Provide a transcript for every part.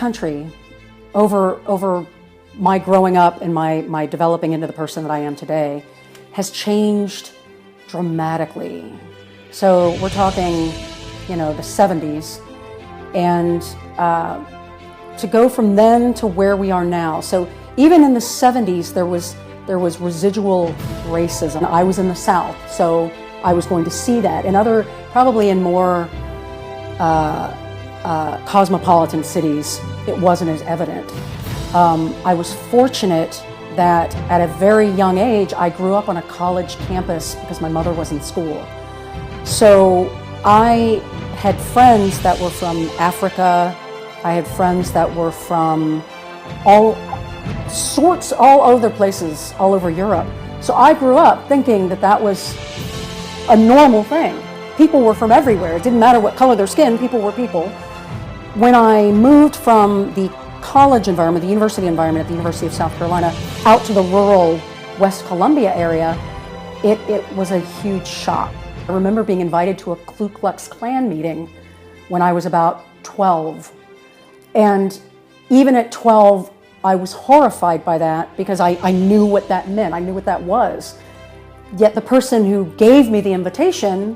country over my growing up and my developing into the person that I am today has changed dramatically. So we're talking, the 70s, and to go from then to where we are now. So even in the 70s, there was residual racism. I was in the South, so I was going to see that. Probably in more cosmopolitan cities, it wasn't as evident. I was fortunate that at a very young age, I grew up on a college campus because my mother was in school. So I had friends that were from Africa. I had friends that were from all other places, all over Europe. So I grew up thinking that was a normal thing. People were from everywhere. It didn't matter what color their skin, people were people. When I moved from the college environment, the university environment at the University of South Carolina, out to the rural West Columbia area, it was a huge shock. I remember being invited to a Ku Klux Klan meeting when I was about 12. And even at 12, I was horrified by that because I knew what that meant. I knew what that was. Yet the person who gave me the invitation,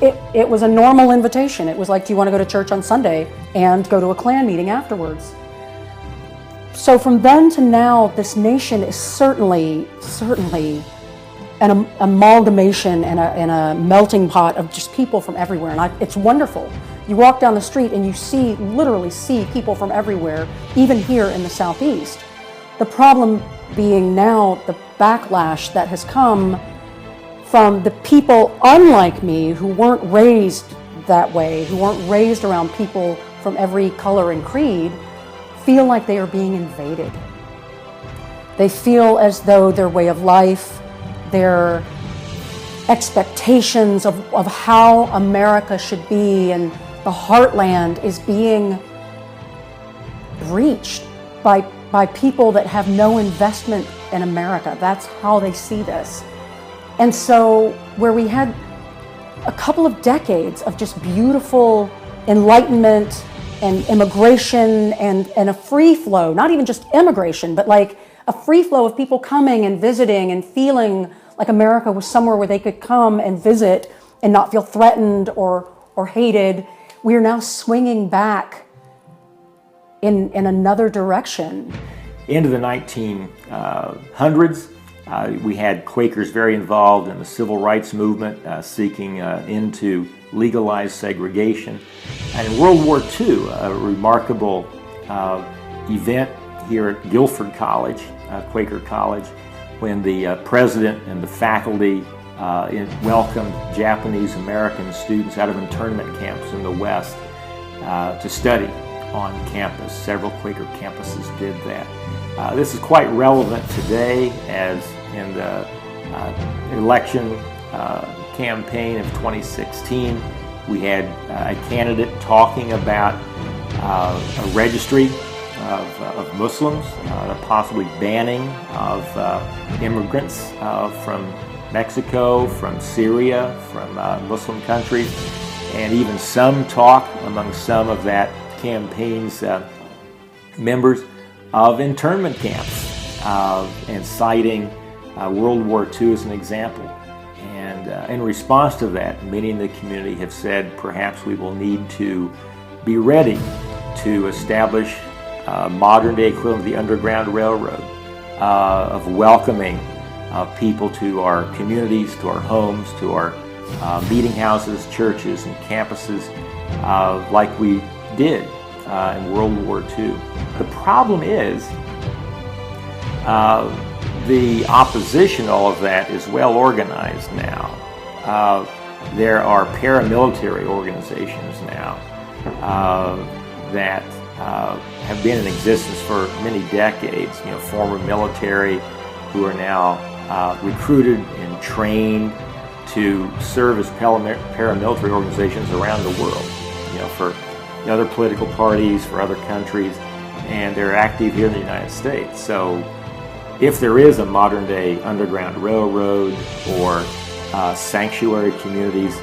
it was a normal invitation. It was like, do you want to go to church on Sunday and go to a Klan meeting afterwards? So from then to now, this nation is certainly an amalgamation and a melting pot of just people from everywhere. And it's wonderful. You walk down the street and you literally see people from everywhere, even here in the Southeast. The problem being now the backlash that has come from the people unlike me who weren't raised that way, who weren't raised around people from every color and creed, feel like they are being invaded. They feel as though their way of life, their expectations of how America should be and the heartland is being breached by people that have no investment in America. That's how they see this. And so where we had a couple of decades of just beautiful enlightenment and immigration and a free flow, not even just immigration, but like a free flow of people coming and visiting and feeling like America was somewhere where they could come and visit and not feel threatened or hated. We are now swinging back in another direction. Into the 1900s, we had Quakers very involved in the civil rights movement, seeking into legalized segregation. And in World War II, a remarkable event here at Guilford College, Quaker College, when the president and the faculty welcomed Japanese American students out of internment camps in the West to study on campus. Several Quaker campuses did that. This is quite relevant today, as in the election campaign of 2016, we had a candidate talking about a registry of Muslims, possibly banning of immigrants from Mexico, from Syria, from Muslim countries, and even some talk among some of that campaign's members of internment camps and citing World War II as an example. And in response to that, many in the community have said perhaps we will need to be ready to establish modern-day equivalent of the Underground Railroad, of welcoming people to our communities, to our homes, to our meeting houses, churches, and campuses, like we did in World War II. The problem is the opposition to all of that is well organized now. There are paramilitary organizations now that have been in existence for many decades, former military who are now recruited and trained to serve as paramilitary organizations around the world, for other political parties, for other countries, and they're active here in the United States. So if there is a modern-day Underground Railroad or sanctuary communities,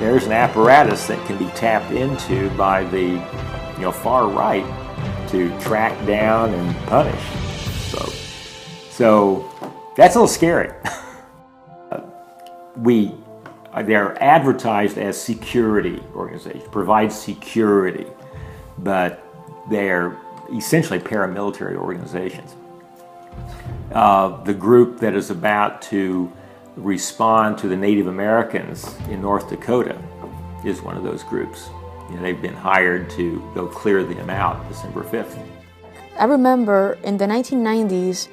there's an apparatus that can be tapped into by the far right to track down and punish. So that's a little scary. They're advertised as security organizations, provide security, but they're essentially paramilitary organizations. The group that is about to respond to the Native Americans in North Dakota is one of those groups. They've been hired to go clear them out December 5th. I remember in the 1990s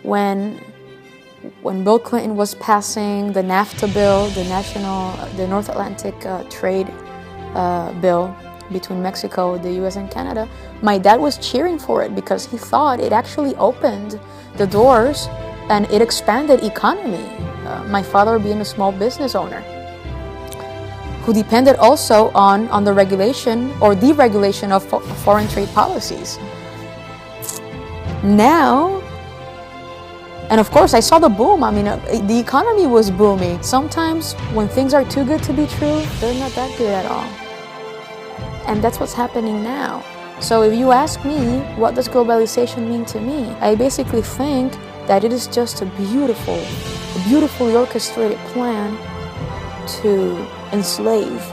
when Bill Clinton was passing the NAFTA bill, the North Atlantic trade bill between Mexico, the US and Canada, my dad was cheering for it because he thought it actually opened the doors and it expanded economy. My father being a small business owner who depended also on the regulation or deregulation of foreign trade policies. Now, and of course I saw the boom. I mean, the economy was booming. Sometimes when things are too good to be true, they're not that good at all. And that's what's happening now. So if you ask me, what does globalization mean to me? I basically think that it is just a beautifully orchestrated plan to enslave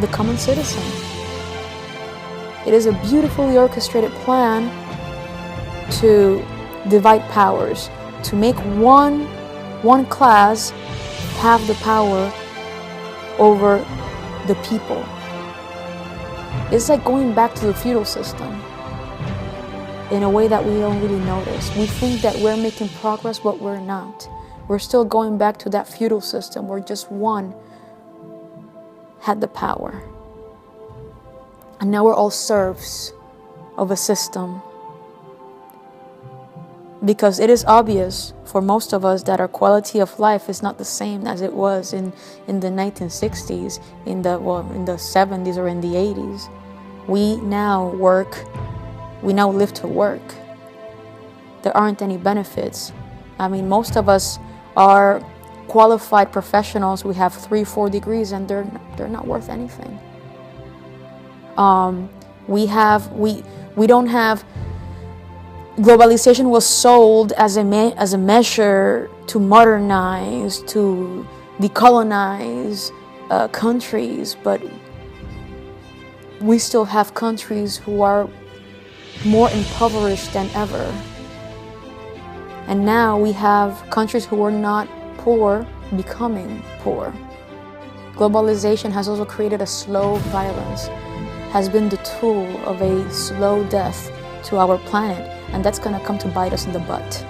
the common citizen. It is a beautifully orchestrated plan to divide powers, to make one class have the power over the people. It's like going back to the feudal system in a way that we don't really notice. We think that we're making progress, but we're not. We're still going back to that feudal system where just one had the power. And now we're all serfs of a system. Because it is obvious for most of us that our quality of life is not the same as it was in the 1960s, in the 70s or in the 80s. We now live to work. There aren't any benefits. I mean, most of us are qualified professionals. We have 3-4 degrees and they're not worth anything. We don't have. Globalization was sold as a measure to modernize, to decolonize countries, but we still have countries who are more impoverished than ever. And now we have countries who are not poor becoming poor. Globalization has also created a slow violence, has been the tool of a slow death to our planet. And that's going to come to bite us in the butt.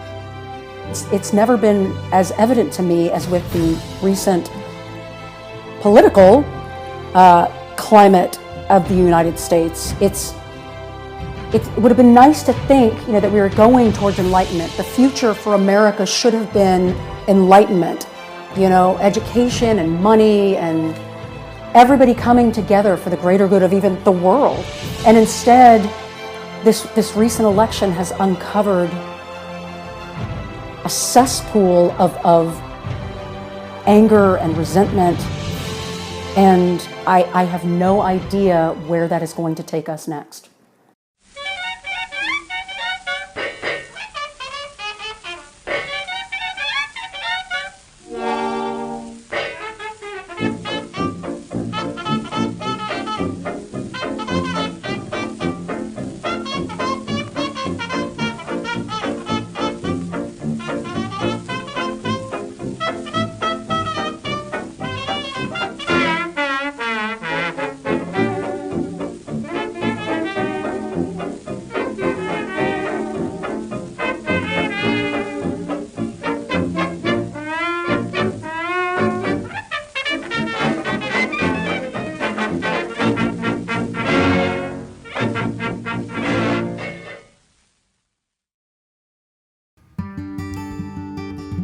It's never been as evident to me as with the recent political climate of the United States. It would have been nice to think, that we were going towards enlightenment. The future for America should have been enlightenment, education and money and everybody coming together for the greater good of even the world. And instead, this recent election has uncovered a cesspool of anger and resentment, and I have no idea where that is going to take us next.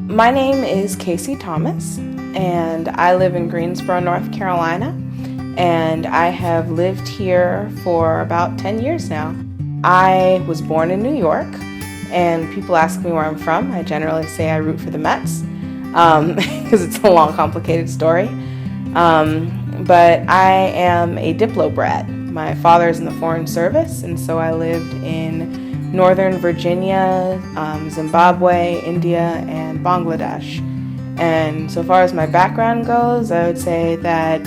My name is Casey Thomas, and I live in Greensboro, North Carolina, and I have lived here for about 10 years now. I was born in New York, and people ask me where I'm from. I generally say I root for the Mets, because it's a long, complicated story. but I am a Diplo brat. My father's in the Foreign Service, and so I lived in Northern Virginia, Zimbabwe, India, and Bangladesh. And so far as my background goes, I would say that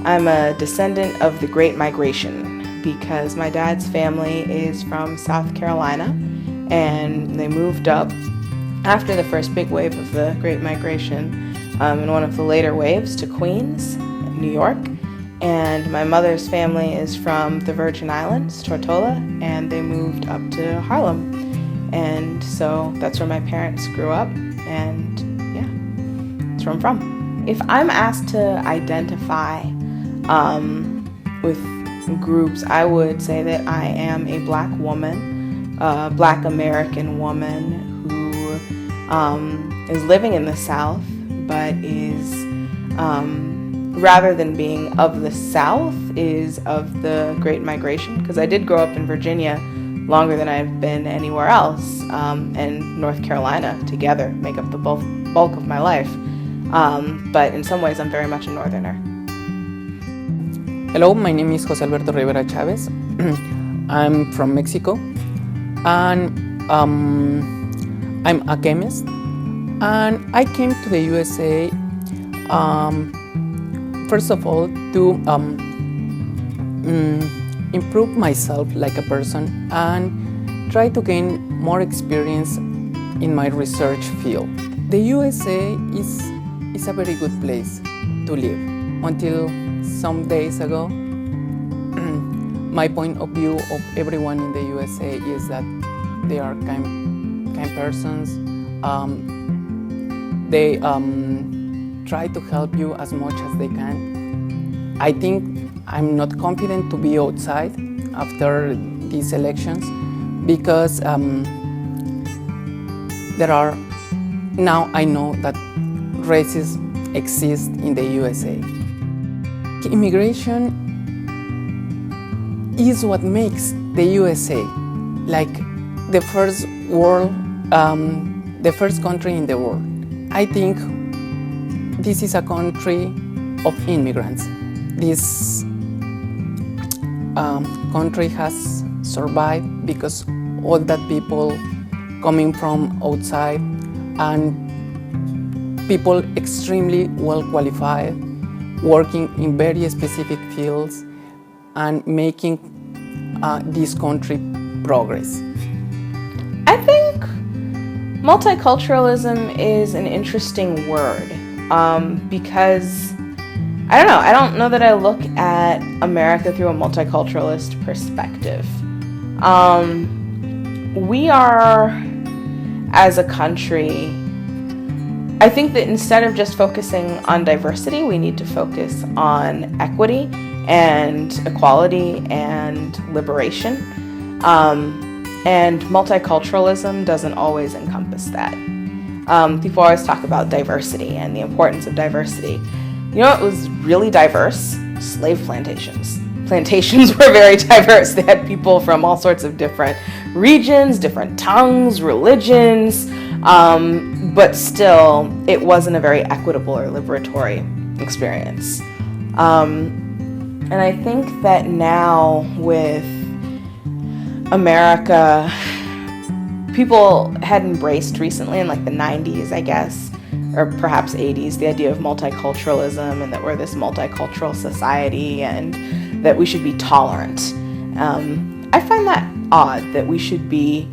I'm a descendant of the Great Migration, because my dad's family is from South Carolina, and they moved up after the first big wave of the Great Migration, in one of the later waves, to Queens, New York. And my mother's family is from the Virgin Islands, Tortola, and they moved up to Harlem. And so that's where my parents grew up, and yeah, that's where I'm from. If I'm asked to identify with groups, I would say that I am a Black woman, a Black American woman who is living in the South, but is rather than being of the South, is of the Great Migration, because I did grow up in Virginia longer than I've been anywhere else, and North Carolina together make up the bulk of my life. But in some ways, I'm very much a Northerner. Hello, my name is Jose Alberto Rivera Chavez. I'm from Mexico, and I'm a chemist, and I came to the USA first of all, to improve myself like a person and try to gain more experience in my research field. The USA is a very good place to live. Until some days ago, my point of view of everyone in the USA is that they are kind persons. They try to help you as much as they can. I think I'm not confident to be outside after these elections because now I know that racism exists in the USA. Immigration is what makes the USA like the first country in the world. I think this is a country of immigrants. This country has survived because all that people coming from outside and people extremely well qualified, working in very specific fields and making this country progress. I think multiculturalism is an interesting word. Because I don't know that I look at America through a multiculturalist perspective. We are, as a country, I think that instead of just focusing on diversity, we need to focus on equity and equality and liberation. And multiculturalism doesn't always encompass that. People always talk about diversity and the importance of diversity. You know what was really diverse? Slave plantations. Plantations were very diverse. They had people from all sorts of different regions, different tongues, religions, but still, it wasn't a very equitable or liberatory experience. And I think that now with America, people had embraced recently in like the 90s, I guess, or perhaps 80s, the idea of multiculturalism and that we're this multicultural society and that we should be tolerant. I find that odd that we should be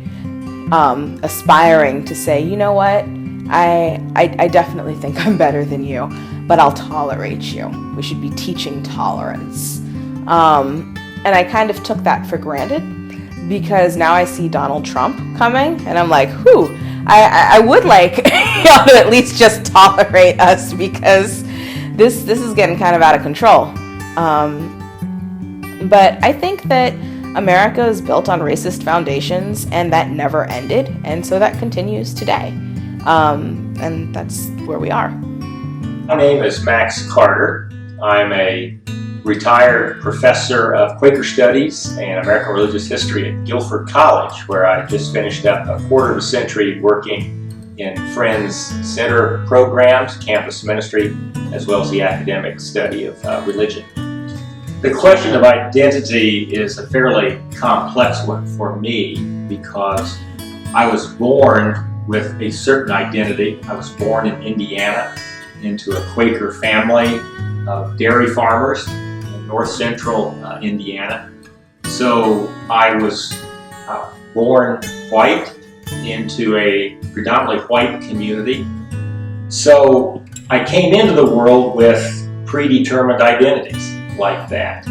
aspiring to say, you know what, I definitely think I'm better than you, but I'll tolerate you. We should be teaching tolerance. And I kind of took that for granted because now I see Donald Trump coming and I'm like, whew, I would like y'all to at least just tolerate us because this is getting kind of out of control. But I think that America is built on racist foundations and that never ended, and so that continues today. And that's where we are. My name is Max Carter. I'm a retired professor of Quaker Studies and American Religious History at Guilford College, where I just finished up a quarter of a century working in Friends Center programs, campus ministry, as well as the academic study of religion. The question of identity is a fairly complex one for me because I was born with a certain identity. I was born in Indiana into a Quaker family of dairy farmers in north central Indiana. So I was born white into a predominantly white community. So I came into the world with predetermined identities like that.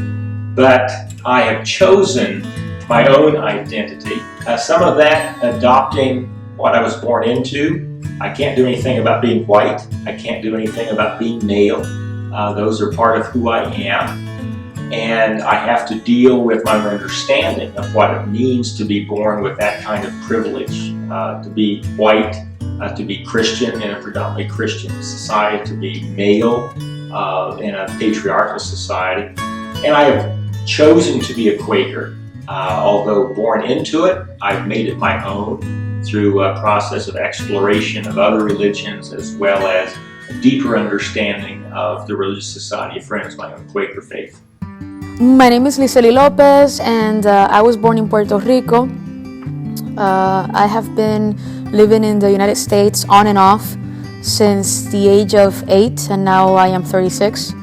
But I have chosen my own identity. Some of that adopting what I was born into. I can't do anything about being white. I can't do anything about being male. Those are part of who I am. And I have to deal with my understanding of what it means to be born with that kind of privilege, to be white, to be Christian in a predominantly Christian society, to be male in a patriarchal society. And I have chosen to be a Quaker. Although born into it, I've made it my own through a process of exploration of other religions as well as a deeper understanding of the Religious Society of Friends, my own Quaker faith. My name is Lisely Lopez, and I was born in Puerto Rico. I have been living in the United States on and off since the age of 8, and now I am 36.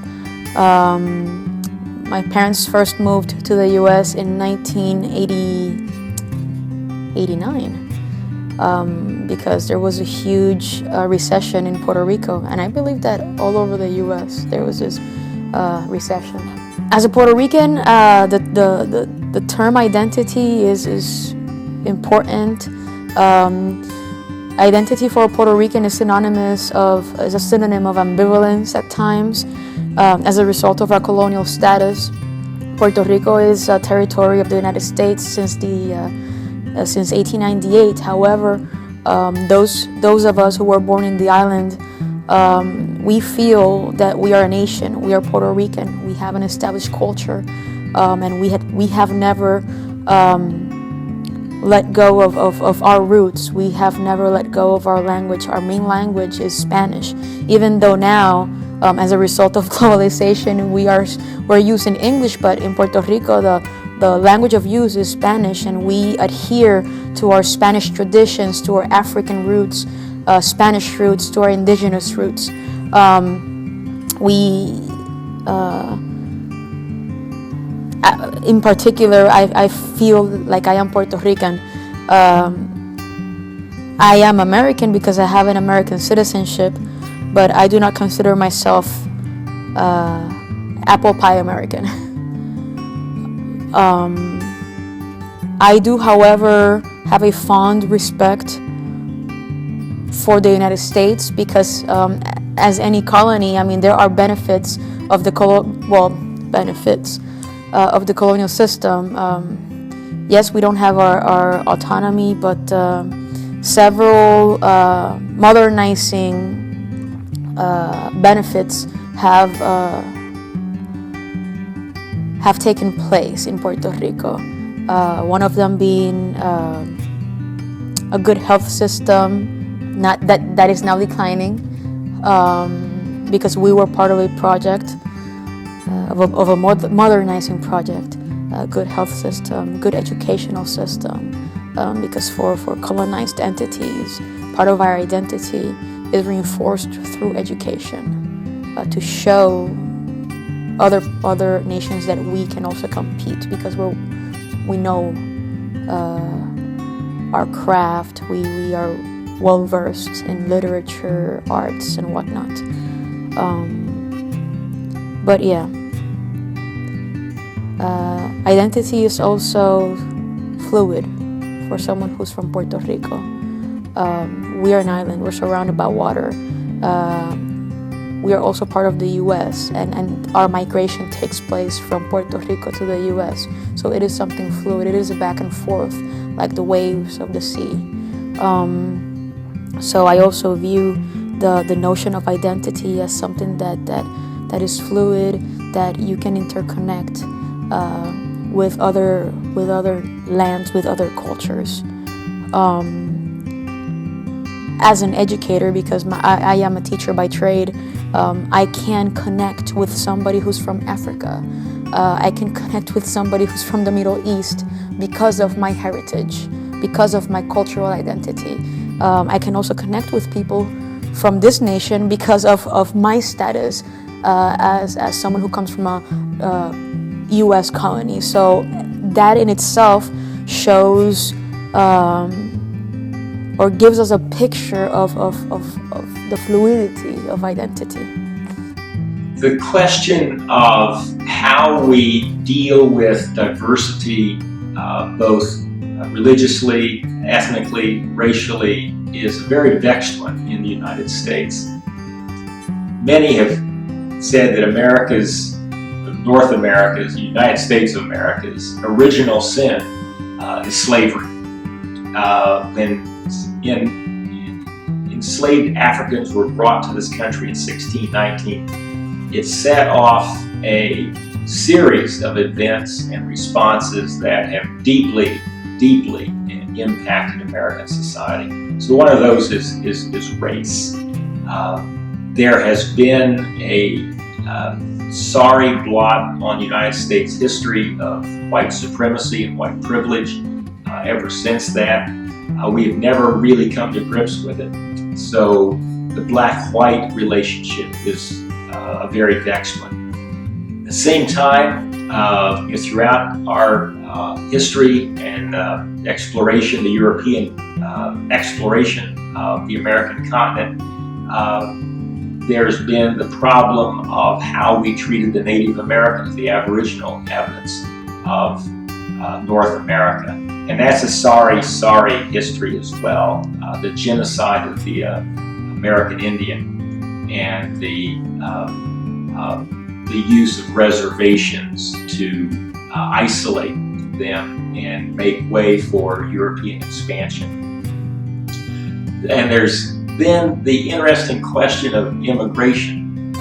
My parents first moved to the U.S. in 1989 because there was a huge recession in Puerto Rico, and I believe that all over the U.S. there was this recession. As a Puerto Rican, the term identity is important. Identity for a Puerto Rican is a synonym of ambivalence at times. As a result of our colonial status, Puerto Rico is a territory of the United States since 1898. However, those of us who were born in the island, we feel that we are a nation. We are Puerto Rican. We have an established culture, and we have never let go of our roots. We have never let go of our language. Our main language is Spanish, even though now, as a result of globalization, we're using English, but in Puerto Rico, the language of use is Spanish, and we adhere to our Spanish traditions, to our African roots, Spanish roots, to our indigenous roots. In particular, I feel like I am Puerto Rican. I am American because I have an American citizenship, but I do not consider myself apple pie American. I do, however, have a fond respect for the United States because as any colony, I mean, there are benefits of the of the colonial system. Yes, we don't have our autonomy, but several modernizing benefits have taken place in Puerto Rico. One of them being a good health system, not that is now declining, because we were part of a project of a modernizing project, a good health system, good educational system, because for colonized entities, part of our identity is reinforced through education, to show other nations that we can also compete because we know our craft, we are well versed in literature, arts, and whatnot. But yeah, identity is also fluid for someone who's from Puerto Rico. We are an island, we're surrounded by water. We are also part of the U.S. and our migration takes place from Puerto Rico to the U.S. So it is something fluid, it is a back and forth, like the waves of the sea. So I also view the notion of identity as something that is fluid, that you can interconnect with other lands, with other cultures. as an educator, because I am a teacher by trade, I can connect with somebody who's from Africa. I can connect with somebody who's from the Middle East because of my heritage, because of my cultural identity. I can also connect with people from this nation because of my status as someone who comes from a U.S. colony. So that in itself shows or gives us a picture of the fluidity of identity. The question of how we deal with diversity, both religiously, ethnically, racially, is a very vexed one in the United States. Many have said that North America's, the United States of America's original sin is slavery. When enslaved Africans were brought to this country in 1619, it set off a series of events and responses that have deeply impacted American society. So one of those is race. There has been a sorry blot on the United States history of white supremacy and white privilege ever since that. We have never really come to grips with it. So the black-white relationship is a very vexed one. At the same time, throughout our history and exploration, the European exploration of the American continent, there's been the problem of how we treated the Native Americans, the Aboriginal inhabitants of North America. And that's a sorry history as well. The genocide of the American Indian and the use of reservations to isolate them and make way for European expansion. And there's then the interesting question of immigration.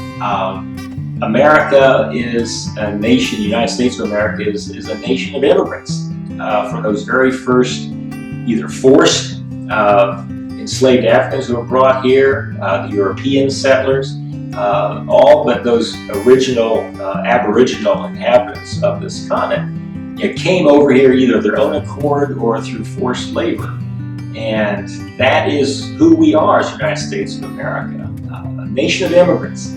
America is a nation, the United States of America is a nation of immigrants. From those very first, either forced enslaved Africans who were brought here, the European settlers, all but those original Aboriginal inhabitants of this continent came over here either of their own accord or through forced labor. And that is who we are as the United States of America, a nation of immigrants.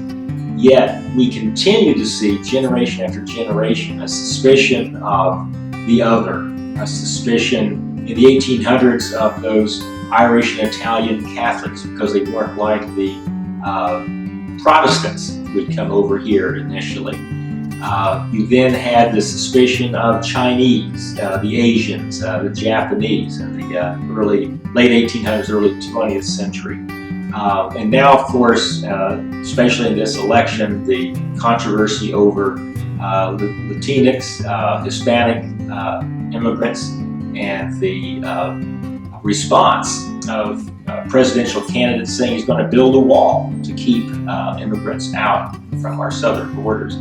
Yet we continue to see generation after generation a suspicion of the other, a suspicion in the 1800s of those Irish and Italian Catholics because they weren't like the Protestants who had come over here initially. You then had the suspicion of Chinese, the Asians, the Japanese in the late 1800s, early 20th century. And now, of course, especially in this election, the controversy over Latinx, Hispanic immigrants, and the response of presidential candidates saying he's going to build a wall to keep immigrants out from our southern borders.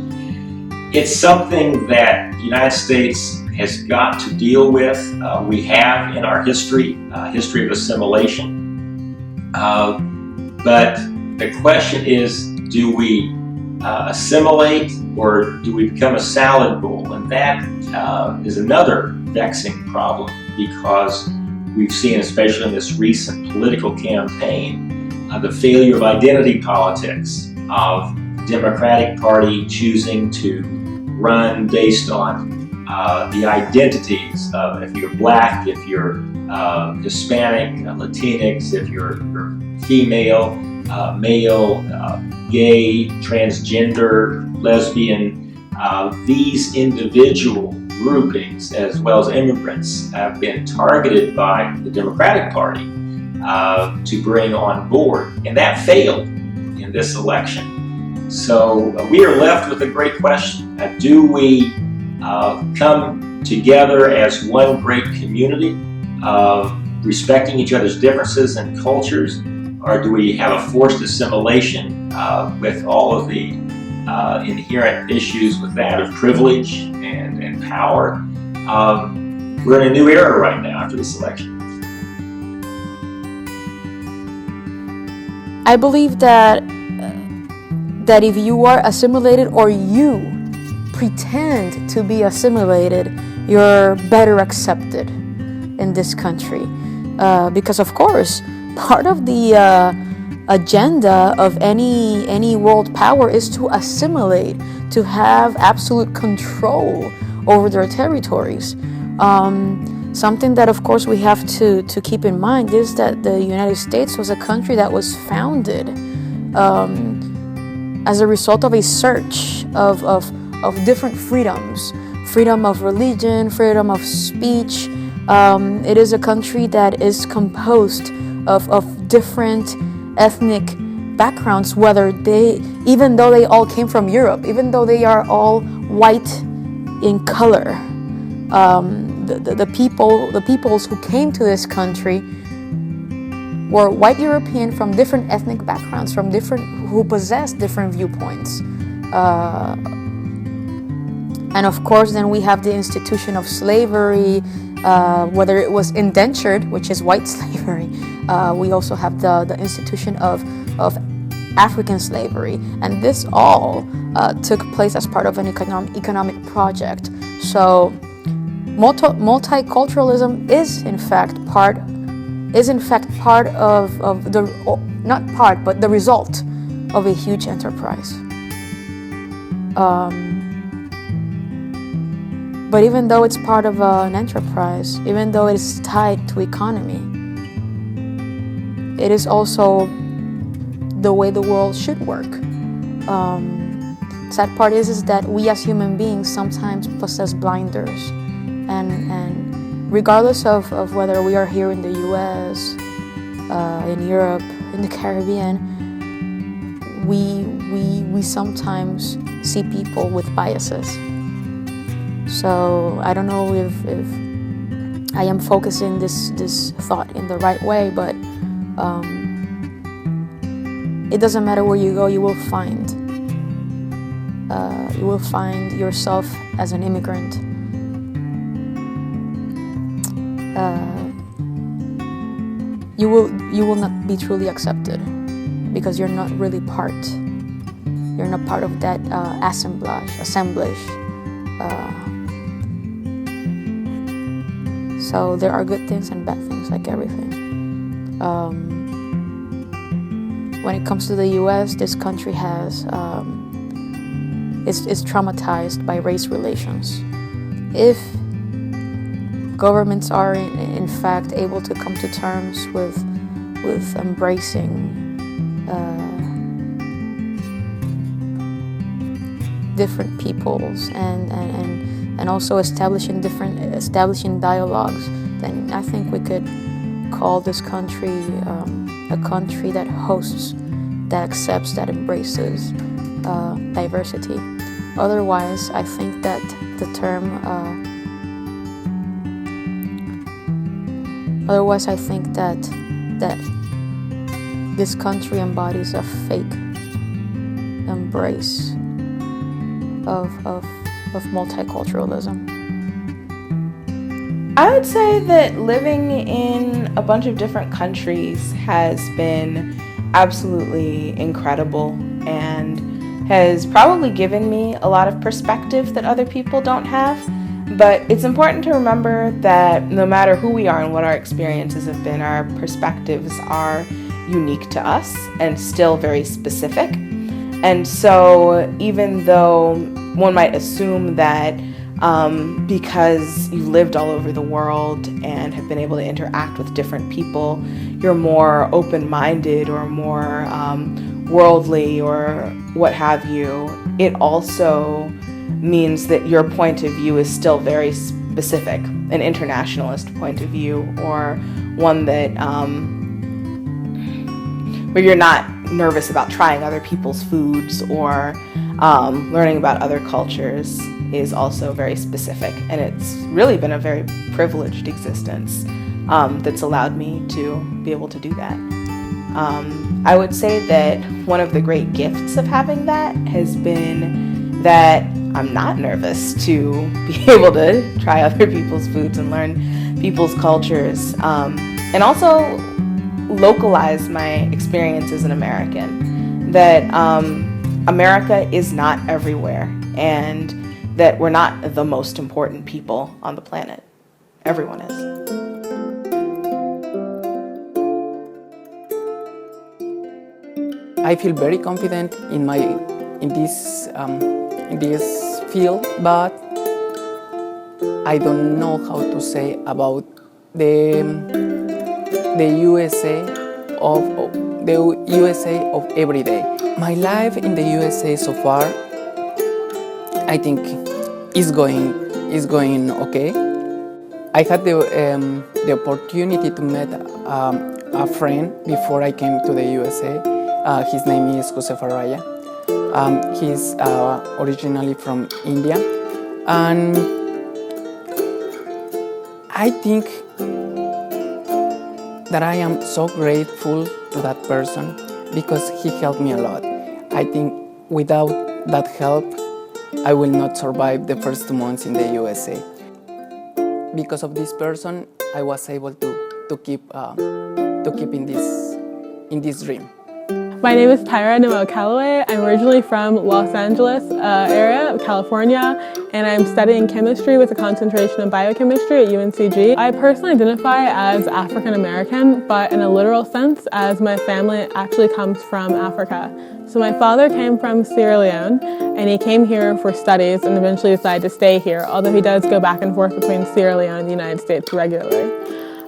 It's something that the United States has got to deal with. We have in our history of assimilation. But the question is, do we assimilate or do we become a salad bowl? And that is another vexing problem because we've seen, especially in this recent political campaign, the failure of identity politics, of the Democratic Party choosing to run based on the identities of if you're black, if you're Hispanic, Latinx, if you're female, male, gay, transgender, lesbian. These individual groupings, as well as immigrants, have been targeted by the Democratic Party to bring on board, and that failed in this election. So we are left with a great question. Do we come together as one great community, respecting each other's differences and cultures, or do we have a forced assimilation with all of the inherent issues with that of privilege and power? We're in a new era right now after this election. I believe that if you are assimilated or you pretend to be assimilated, you're better accepted in this country. Because of course, part of the agenda of any world power is to assimilate, to have absolute control over their territories. Something that of course we have to keep in mind is that the United States was a country that was founded as a result of a search of different freedoms, freedom of religion, freedom of speech. It is a country that is composed of different ethnic backgrounds, even though they all came from Europe, even though they are all white in color. The peoples who came to this country were white European from different ethnic backgrounds, who possessed different viewpoints. And of course, then we have the institution of slavery, whether it was indentured, which is white slavery. We also have the institution of African slavery. And this all took place as part of an economic project. So multiculturalism is in fact part of the, not part, but the result of a huge enterprise. But even though it's part of an enterprise, even though it is tied to economy, it is also the way the world should work. Sad part is that we as human beings sometimes possess blinders, and regardless of whether we are here in the U.S., in Europe, in the Caribbean, we sometimes see people with biases. So I don't know if I am focusing this thought in the right way, but it doesn't matter where you go, you will find yourself as an immigrant. You will not be truly accepted because you're not really part. You're not part of that assemblage. So there are good things and bad things, like everything. When it comes to the U.S., this country is traumatized by race relations. If governments are in fact able to come to terms with embracing different peoples and also establishing dialogues, then I think we could call this country a country that hosts, that accepts, that embraces diversity. Otherwise, I think that the term that this country embodies a fake embrace of multiculturalism. I would say that living in a bunch of different countries has been absolutely incredible and has probably given me a lot of perspective that other people don't have. But it's important to remember that no matter who we are and what our experiences have been, our perspectives are unique to us and still very specific. And so even though one might assume that because you've lived all over the world and have been able to interact with different people, you're more open-minded or more worldly or what have you, it also means that your point of view is still very specific, an internationalist point of view, or one that where you're not nervous about trying other people's foods or learning about other cultures is also very specific. And it's really been a very privileged existence that's allowed me to be able to do that. I would say that one of the great gifts of having that has been that I'm not nervous to be able to try other people's foods and learn people's cultures. And also localize my experience as an American, that America is not everywhere, and that we're not the most important people on the planet. Everyone is. I feel very confident in this field, but I don't know how to say about the USA of every day. My life in the USA so far, I think, is going okay. I had the opportunity to meet a friend before I came to the USA. His name is Jose Faraya. He's originally from India, and I think that I am so grateful to that person because he helped me a lot. I think without that help, I will not survive the first 2 months in the USA. Because of this person, I was able to keep in this dream. My name is Tyra Noel Calloway. I'm originally from Los Angeles area of California, and I'm studying chemistry with a concentration in biochemistry at UNCG. I personally identify as African American, but in a literal sense, as my family actually comes from Africa. So my father came from Sierra Leone, and he came here for studies and eventually decided to stay here, although he does go back and forth between Sierra Leone and the United States regularly.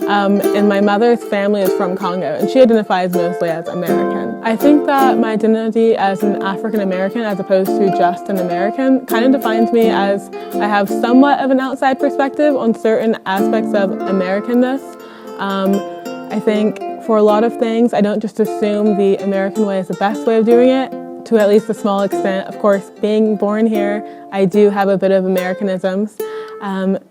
And my mother's family is from Congo, and she identifies mostly as American. I think that my identity as an African American, as opposed to just an American, kind of defines me as I have somewhat of an outside perspective on certain aspects of Americanness. I think for a lot of things, I don't just assume the American way is the best way of doing it, to at least a small extent. Of course, being born here, I do have a bit of Americanisms.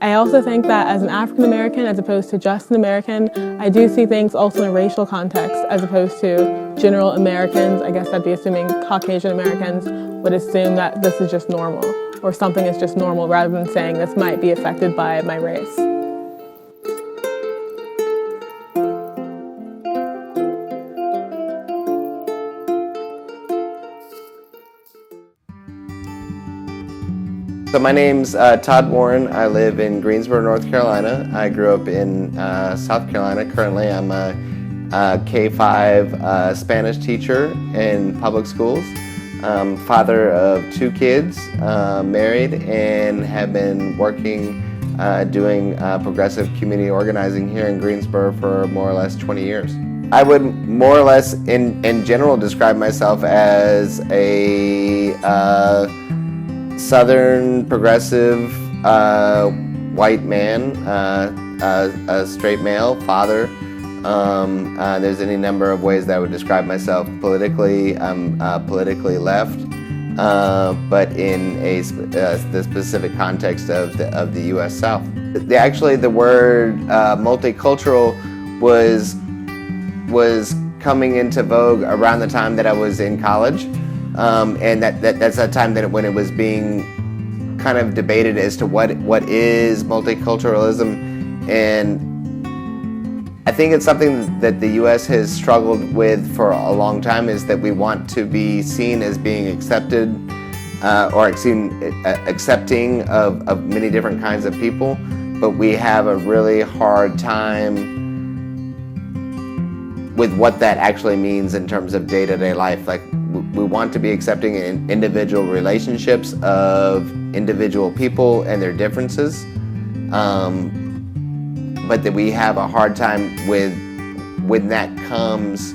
I also think that as an African American, as opposed to just an American, I do see things also in a racial context, as opposed to general Americans. I guess I'd be assuming Caucasian Americans would assume that this is just normal, or something is just normal, rather than saying this might be affected by my race. So my name's Todd Warren. I live in Greensboro, North Carolina. I grew up in South Carolina. Currently, I'm a K-5 Spanish teacher in public schools. Father of 2 kids, married, and have been working doing progressive community organizing here in Greensboro for more or less 20 years. I would more or less, in general, describe myself as a Southern progressive white man, a straight male, father. There's any number of ways that I would describe myself politically. I'm politically left, but in the specific context of the U.S. South. Actually, the word multicultural was coming into vogue around the time that I was in college. And that's that time when it was being kind of debated as to what is multiculturalism, and I think it's something that the U.S. has struggled with for a long time, is that we want to be seen as being accepted or accepting of many different kinds of people, but we have a really hard time with what that actually means in terms of day-to-day life. Like, we want to be accepting in individual relationships of individual people and their differences, but that we have a hard time with when that comes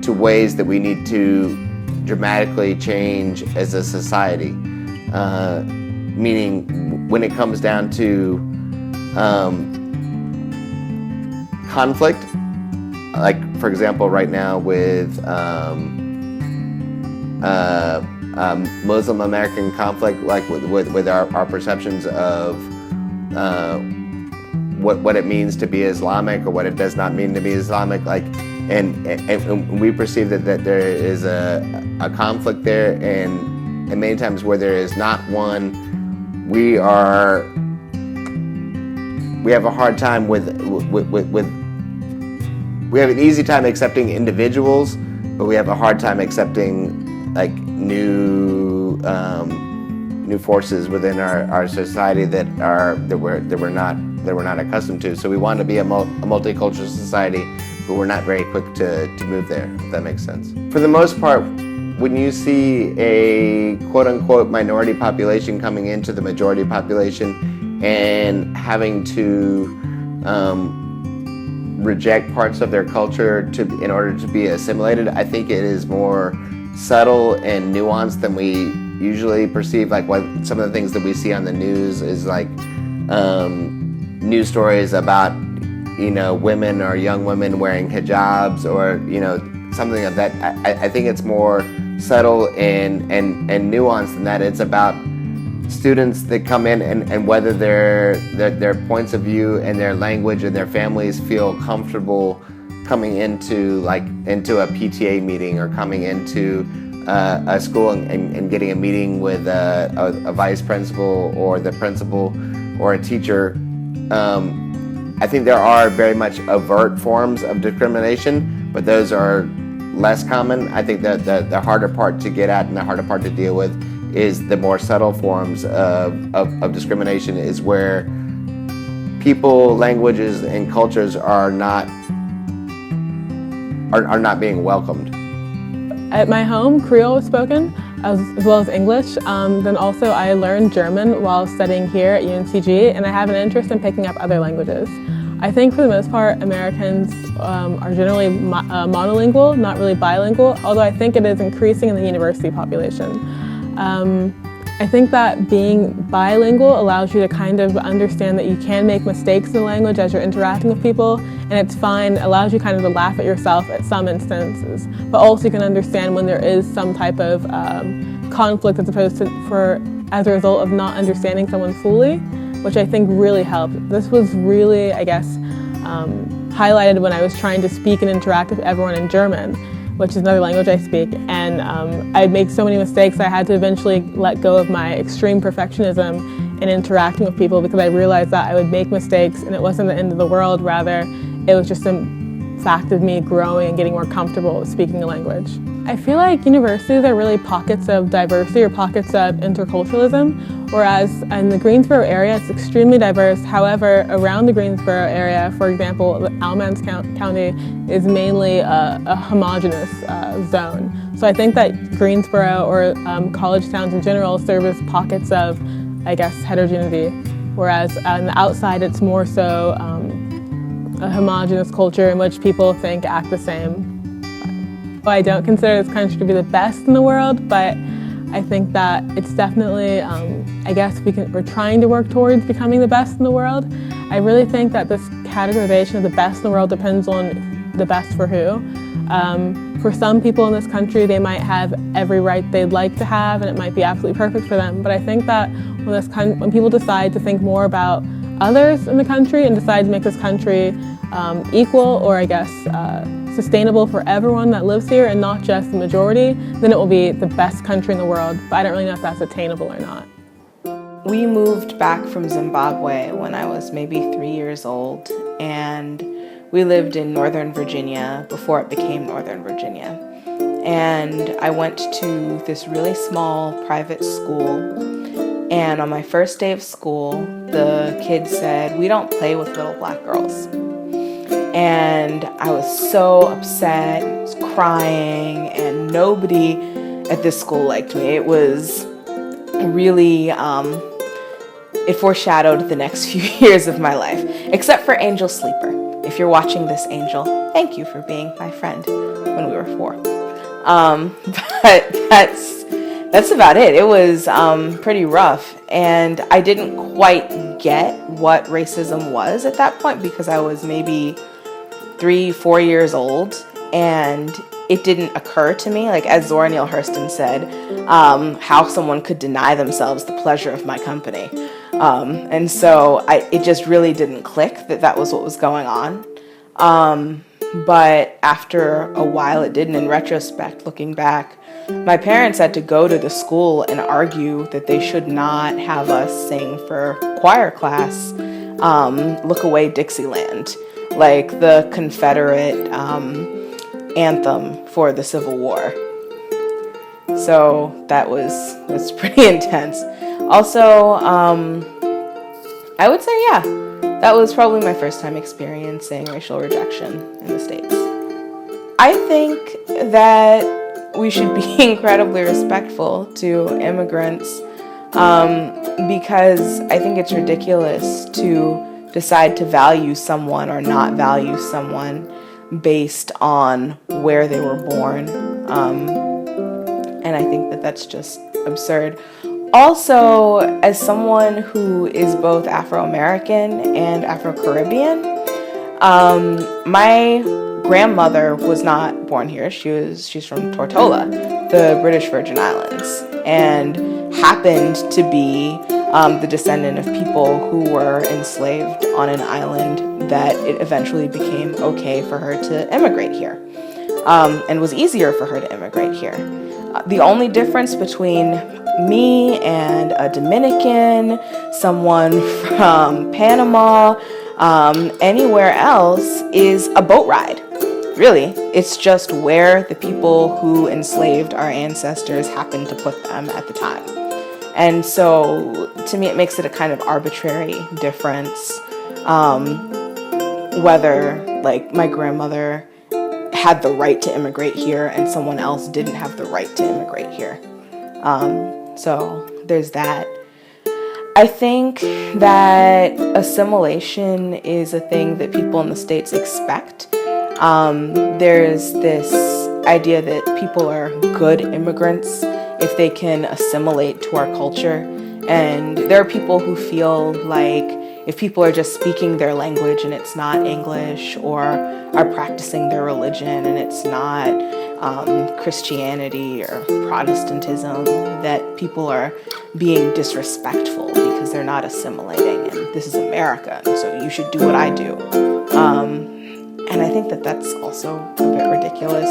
to ways that we need to dramatically change as a society. Meaning, when it comes down to conflict, like, for example, right now with Muslim American conflict, like with our perceptions of what it means to be Islamic or what it does not mean to be Islamic, like, and we perceive that there is a conflict there, and many times where there is not one, we have a hard time with we have an easy time accepting individuals, but we have a hard time accepting like new forces within our society that we're not accustomed to. So we want to be a multicultural society, but we're not very quick to move there, if that makes sense. For the most part, when you see a quote-unquote minority population coming into the majority population and having to reject parts of their culture in order to be assimilated, I think it is more subtle and nuanced than we usually perceive. Like what some of the things that we see on the news is like news stories about, you know, women or young women wearing hijabs or, you know, something of that. I think it's more subtle and nuanced than that. It's about students that come in and whether their points of view and their language and their families feel comfortable coming into a PTA meeting or coming into a school and getting a meeting with a vice principal or the principal or a teacher. I think there are very much overt forms of discrimination, but those are less common. I think that the harder part to get at and the harder part to deal with is the more subtle forms of discrimination, is where people, languages, and cultures are not being welcomed. At my home, Creole was spoken, as well as English. Then also I learned German while studying here at UNCG, and I have an interest in picking up other languages. I think for the most part, Americans are generally monolingual, not really bilingual, although I think it is increasing in the university population. I think that being bilingual allows you to kind of understand that you can make mistakes in the language as you're interacting with people, and it's fine, allows you kind of to laugh at yourself at some instances, but also you can understand when there is some type of conflict as opposed to as a result of not understanding someone fully, which I think really helped. This was really, I guess, highlighted when I was trying to speak and interact with everyone in German, which is another language I speak, and I'd make so many mistakes I had to eventually let go of my extreme perfectionism in interacting with people, because I realized that I would make mistakes and it wasn't the end of the world, rather it was just a fact of me growing and getting more comfortable with speaking a language. I feel like universities are really pockets of diversity or pockets of interculturalism, whereas in the Greensboro area it's extremely diverse. However, around the Greensboro area, for example, Alamance County is mainly a homogenous zone. So I think that Greensboro or college towns in general serve as pockets of, I guess, heterogeneity, whereas on the outside it's more so a homogenous culture in which people think, act the same. I don't consider this country to be the best in the world, but I think that it's definitely, I guess we're trying to work towards becoming the best in the world. I really think that this categorization of the best in the world depends on the best for who. For some people in this country, they might have every right they'd like to have, and it might be absolutely perfect for them. But I think that when people decide to think more about others in the country and decide to make this country equal, or I guess sustainable for everyone that lives here and not just the majority, then it will be the best country in the world. But I don't really know if that's attainable or not. We moved back from Zimbabwe when I was maybe 3 years old, and we lived in Northern Virginia before it became Northern Virginia. And I went to this really small private school, and on my first day of school, the kids said, "We don't play with little black girls." And I was so upset, I was crying, and nobody at this school liked me. It was really, it foreshadowed the next few years of my life, except for Angel Sleeper. If you're watching this, Angel, thank you for being my friend when we were 4. But that's about it. It was pretty rough, and I didn't quite get what racism was at that point because I was maybe 3-4 years old, and it didn't occur to me, like as Zora Neale Hurston said, how someone could deny themselves the pleasure of my company. And so it just really didn't click that was what was going on. But after a while it did, and in retrospect, looking back, my parents had to go to the school and argue that they should not have us sing for choir class, Look Away Dixieland, like the Confederate anthem for the Civil War. So that's pretty intense. Also, I would say, yeah, that was probably my first time experiencing racial rejection in the States. I think that we should be incredibly respectful to immigrants because I think it's ridiculous to decide to value someone or not value someone based on where they were born. And I think that that's just absurd. Also, as someone who is both Afro-American and Afro-Caribbean, my grandmother was not born here. She's from Tortola, the British Virgin Islands, and happened to be the descendant of people who were enslaved on an island that it eventually became okay for her to immigrate here, and was easier for her to immigrate here. The only difference between me and a Dominican, someone from Panama, anywhere else is a boat ride. Really, it's just where the people who enslaved our ancestors happened to put them at the time. And so, to me, it makes it a kind of arbitrary difference whether, like, my grandmother had the right to immigrate here and someone else didn't have the right to immigrate here. So there's that. I think that assimilation is a thing that people in the States expect. There's this idea that people are good immigrants if they can assimilate to our culture. And there are people who feel like if people are just speaking their language and it's not English, or are practicing their religion and it's not Christianity or Protestantism, that people are being disrespectful because they're not assimilating, and this is America, and so you should do what I do. And I think that that's also a bit ridiculous.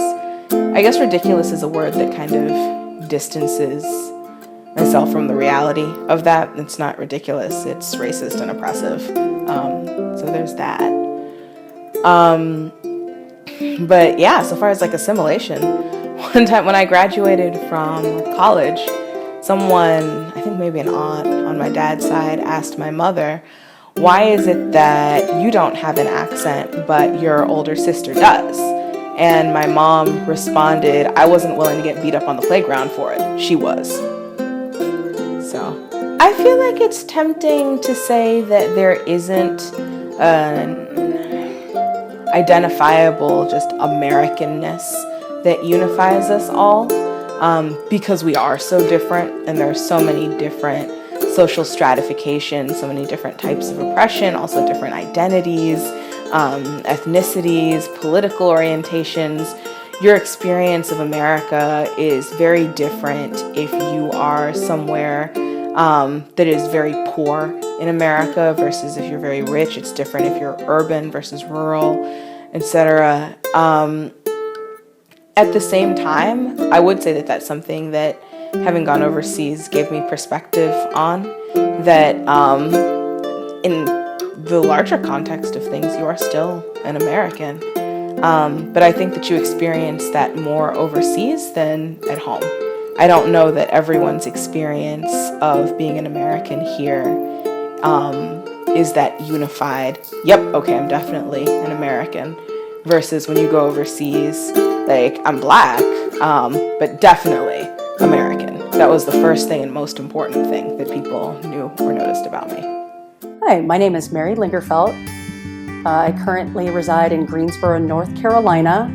I guess ridiculous is a word that kind of distances myself from the reality of that. It's not ridiculous, it's racist and oppressive. So there's that. But yeah, so far as like assimilation, one time when I graduated from college, someone, I think maybe an aunt on my dad's side, asked my mother, why is it that you don't have an accent but your older sister does? And my mom responded, I wasn't willing to get beat up on the playground for it. She was. So I feel like it's tempting to say that there isn't an identifiable just Americanness that unifies us all, because we are so different and there are so many different social stratification, so many different types of oppression, also different identities, ethnicities, political orientations. Your experience of America is very different if you are somewhere that is very poor in America versus if you're very rich. It's different if you're urban versus rural, etc. At the same time, I would say that that's something that having gone overseas gave me perspective on, that in the larger context of things, you are still an American. But I think that you experience that more overseas than at home. I don't know that everyone's experience of being an American here is that unified, yep, okay, I'm definitely an American, versus when you go overseas, like, I'm black, but definitely American. That was the first thing and most important thing that people knew or noticed about me. Hi, my name is Mary Lingerfelt. I currently reside in Greensboro, North Carolina,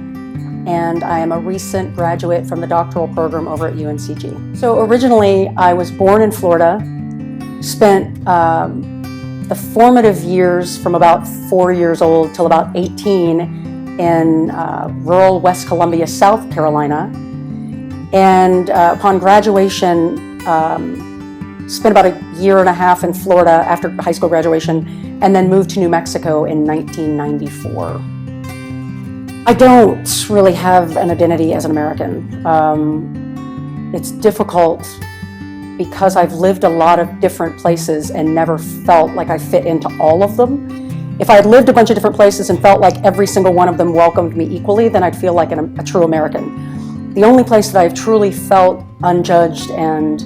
and I am a recent graduate from the doctoral program over at UNCG. So originally, I was born in Florida, spent the formative years from about 4 years old till about 18 in rural West Columbia, South Carolina. And upon graduation, spent about a year and a half in Florida after high school graduation, and then moved to New Mexico in 1994. I don't really have an identity as an American. It's difficult because I've lived a lot of different places and never felt like I fit into all of them. If I had lived a bunch of different places and felt like every single one of them welcomed me equally, then I'd feel like a true American. The only place that I've truly felt unjudged and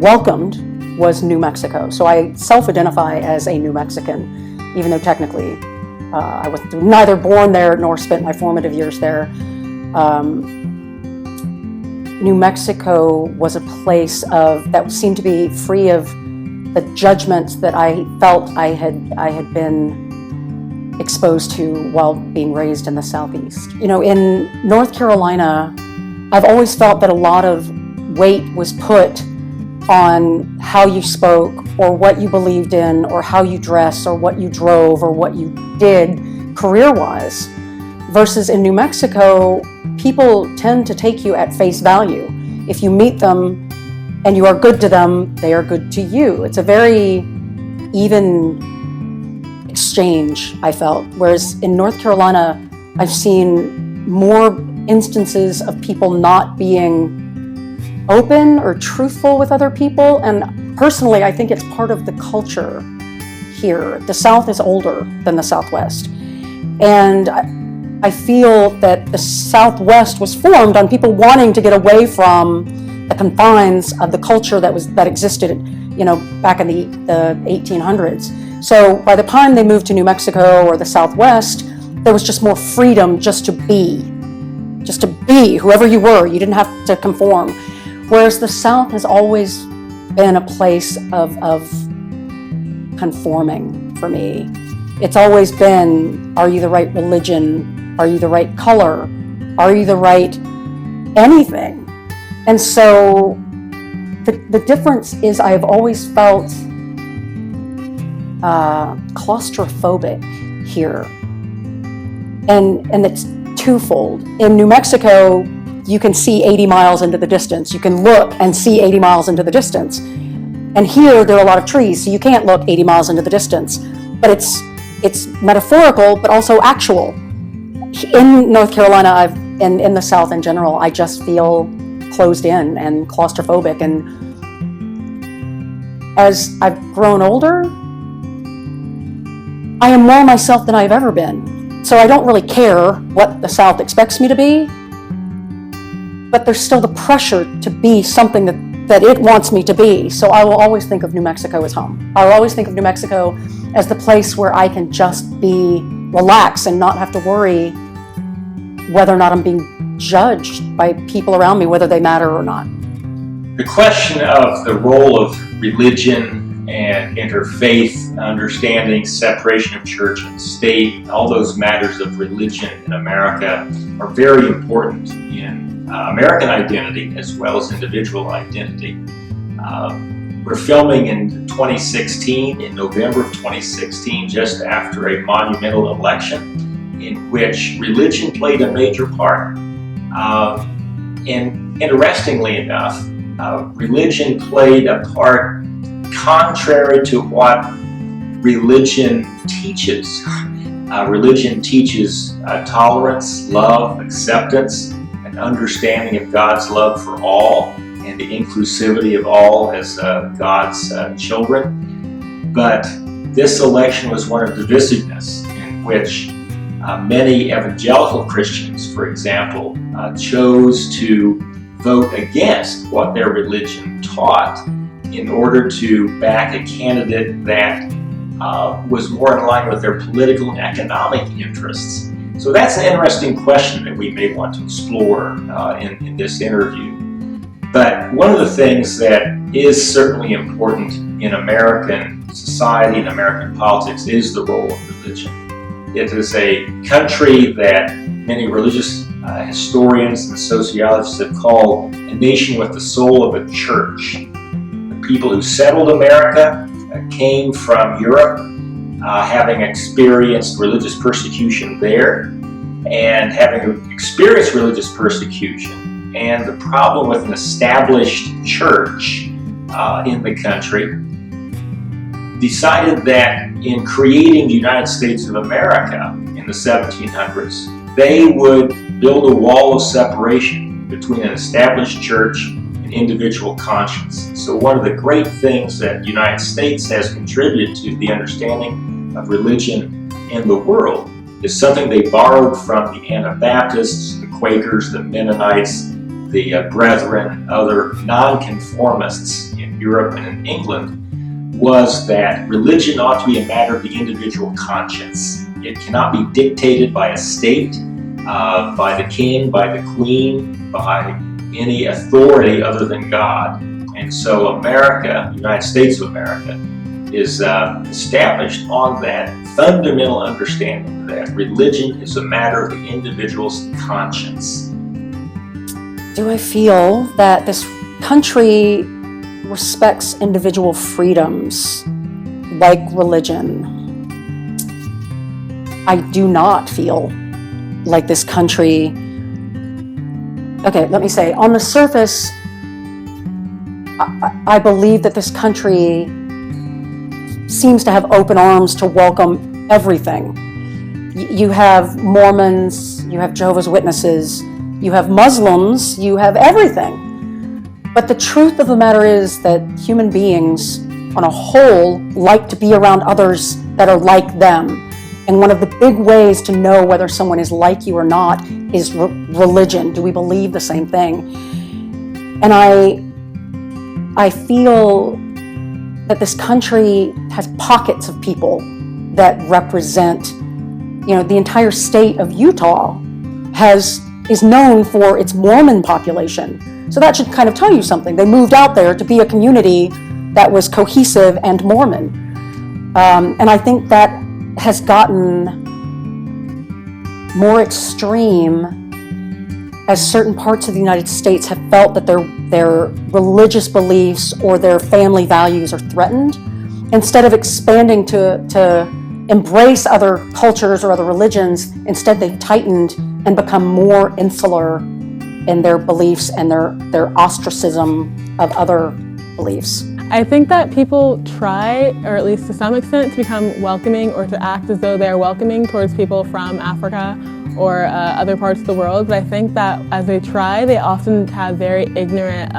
welcomed was New Mexico. So I self-identify as a New Mexican, even though technically I was neither born there nor spent my formative years there. New Mexico was a place that seemed to be free of the judgments that I felt I had been exposed to while being raised in the Southeast. You know, in North Carolina, I've always felt that a lot of weight was put on how you spoke or what you believed in or how you dressed or what you drove or what you did career-wise, versus in New Mexico, people tend to take you at face value. If you meet them and you are good to them, they are good to you. It's a very even exchange, I felt. Whereas in North Carolina, I've seen more instances of people not being open or truthful with other people. And personally, I think it's part of the culture here. The South is older than the Southwest. And I feel that the Southwest was formed on people wanting to get away from the confines of the culture that existed, you know, back in the 1800s. So by the time they moved to New Mexico or the Southwest, there was just more freedom just to be whoever you were. You didn't have to conform. Whereas the South has always been a place of conforming for me. It's always been, are you the right religion? Are you the right color? Are you the right anything? And so the difference is I have always felt claustrophobic here. And it's twofold. In New Mexico, you can see 80 miles into the distance. You can look and see 80 miles into the distance. And here, there are a lot of trees, so you can't look 80 miles into the distance. But it's metaphorical, but also actual. In North Carolina, and in the South in general, I just feel closed in and claustrophobic. And as I've grown older, I am more myself than I've ever been. So I don't really care what the South expects me to be, but there's still the pressure to be something that it wants me to be. So I will always think of New Mexico as home. I will always think of New Mexico as the place where I can just be relaxed and not have to worry whether or not I'm being judged by people around me, whether they matter or not. The question of the role of religion and interfaith understanding, separation of church and state, all those matters of religion in America are very important in American identity as well as individual identity. We're filming in 2016, in November of 2016, just after a monumental election in which religion played a major part. And interestingly enough, religion played a part contrary to what religion teaches. Religion teaches tolerance, love, acceptance, an understanding of God's love for all, and the inclusivity of all as God's children. But this election was one of divisiveness, in which many evangelical Christians, for example, chose to vote against what their religion taught in order to back a candidate that was more in line with their political and economic interests. So that's an interesting question that we may want to explore in this interview. But one of the things that is certainly important in American society and American politics is the role of religion. It is a country that many religious historians and sociologists have called a nation with the soul of a church. The people who settled America came from Europe, having experienced religious persecution there, and having experienced religious persecution and the problem with an established church in the country, decided that in creating the United States of America in the 1700s, they would build a wall of separation between an established church an individual conscience. So one of the great things that the United States has contributed to the understanding of religion in the world is something they borrowed from the Anabaptists, the Quakers, the Mennonites, the Brethren, other nonconformists in Europe and in England, was that religion ought to be a matter of the individual conscience. It cannot be dictated by a state, by the king, by the queen, by any authority other than God. And so America, the United States of America, is established on that fundamental understanding that religion is a matter of the individual's conscience. Do I feel that this country respects individual freedoms like religion? I do not feel like this country, okay, let me say, on the surface, I believe that this country seems to have open arms to welcome everything. You have Mormons, you have Jehovah's Witnesses, you have Muslims, you have everything. But the truth of the matter is that human beings, on a whole, like to be around others that are like them. And one of the big ways to know whether someone is like you or not is religion. Do we believe the same thing? And I feel that this country has pockets of people that represent, the entire state of Utah is known for its Mormon population. So that should kind of tell you something. They moved out there to be a community that was cohesive and Mormon. And I think that has gotten more extreme as certain parts of the United States have felt that their religious beliefs or their family values are threatened. Instead of expanding to embrace other cultures or other religions, instead they've tightened and become more insular in their beliefs and their ostracism of other beliefs. I think that people try, or at least to some extent, to become welcoming or to act as though they're welcoming towards people from Africa or other parts of the world. But I think that as they try, they often have very ignorant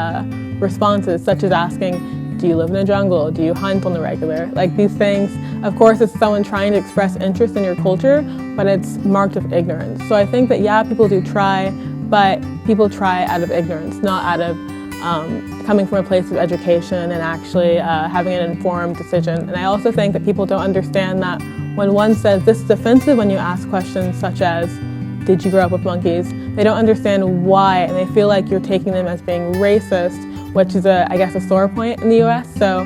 responses, such as asking, do you live in a jungle? Do you hunt on the regular? Like these things, of course, it's someone trying to express interest in your culture, but it's marked of ignorance. So I think that, yeah, people do try, but people try out of ignorance, not out of coming from a place of education and actually having an informed decision. And I also think that people don't understand that when one says this is offensive when you ask questions such as, did you grow up with monkeys? They don't understand why, and they feel like you're taking them as being racist, which is, I guess, a sore point in the US. So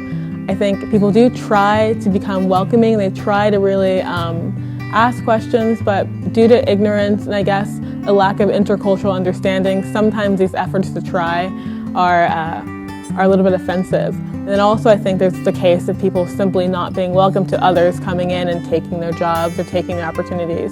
I think people do try to become welcoming. They try to really ask questions, but due to ignorance and I guess a lack of intercultural understanding, sometimes these efforts to try are a little bit offensive. And then also I think there's the case of people simply not being welcome to others coming in and taking their jobs or taking their opportunities.